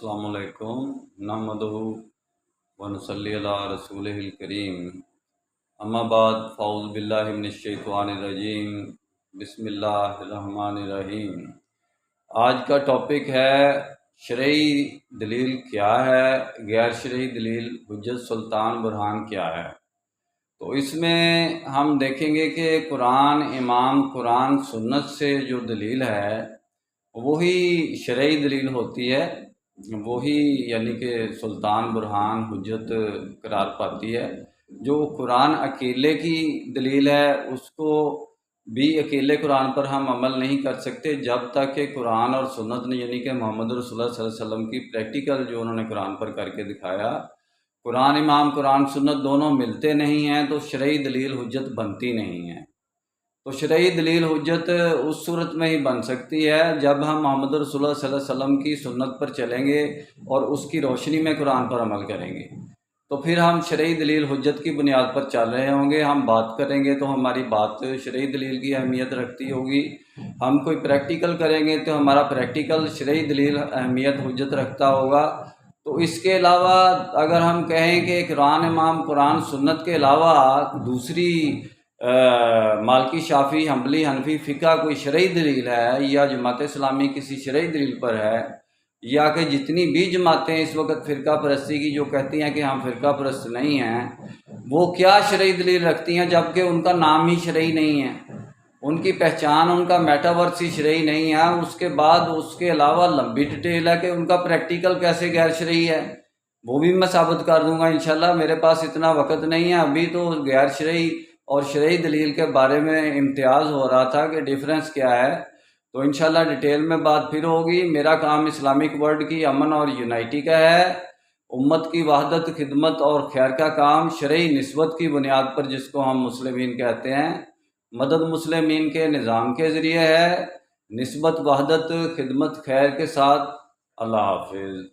अस्सलामु अलैकुम नहमदुहु व नुसल्ली अला रसूलिहिल करीम अम्मा बाद फ़ाऊज़ु बिल्लाहि मिनश शैतानिर रजीम बिस्मिल्लाहिर्रहमानिर्रहीम। आज का टॉपिक है शरई दलील क्या है, गैर शरई दलील हुज्जत सुल्तान बुरहान क्या है। तो इसमें हम देखेंगे कि कुरान, इमाम, कुरान सुन्नत से जो दलील है वही शरई दलील होती है, वही यानी कि सुल्तान बुरहान हुज्जत करार पाती है। जो कुरान अकेले की दलील है उसको भी अकेले कुरान पर हम अमल नहीं कर सकते जब तक कि कुरान और सुन्नत ने यानी कि मोहम्मद रसूलुल्लाह सल्लल्लाहु अलैहि वसल्लम की प्रैक्टिकल जो उन्होंने कुरान पर करके दिखाया, कुरान इमाम, कुरान सुन्नत दोनों मिलते नहीं हैं तो शरई दलील हुज्जत बनती नहीं है। तो शरई दलील हुज्जत उस सूरत में ही बन सकती है जब हम मोहम्मद रसूलुल्लाह सल्लल्लाहु अलैहि वसल्लम की सुन्नत पर चलेंगे और उसकी रोशनी में कुरान पर अमल करेंगे, तो फिर हम शरई दलील हुज्जत की बुनियाद पर चल रहे होंगे। हम बात करेंगे तो हमारी बात शरई दलील की अहमियत रखती होगी, हम कोई प्रैक्टिकल करेंगे तो हमारा प्रैक्टिकल शरई दलील अहमियत हुज्जत रखता होगा। तो इसके अलावा अगर हम कहें कि कुरान इमाम, कुरान सुन्नत के अलावा दूसरी मालकी, शाफी, हम्बली, हनफी फ़िक़्ह कोई शरई दलील है या जमात इस्लामी किसी शरई दलील पर है, या कि जितनी भी जमातें इस वक्त फ़िरका परस्ती की जो कहती हैं कि हम फ़िरका परस्त नहीं हैं, वो क्या शरई दलील रखती हैं जबकि उनका नाम ही शरई नहीं है, उनकी पहचान, उनका मेटावर्स ही शरई नहीं है। उसके बाद उसके अलावा लंबी डिटेल है कि उनका प्रैक्टिकल कैसे गैर शरई है, वो भी मैं साबित कर दूंगा इंशाल्लाह। मेरे पास इतना वक्त नहीं है, अभी तो गैर शरई और शरई दलील के बारे में इम्तियाज़ हो रहा था कि डिफरेंस क्या है। तो इंशाल्लाह डिटेल में बात फिर होगी। मेरा काम इस्लामिक वर्ल्ड की अमन और यूनाइटी का है, उम्मत की वहदत, खिदमत और खैर का काम शरई निस्बत की बुनियाद पर, जिसको हम मुस्लिमीन कहते हैं, मदद मुस्लिमीन के निज़ाम के ज़रिए है, निस्बत, वहदत, खिदमत, खैर के साथ। अल्लाह हाफिज़।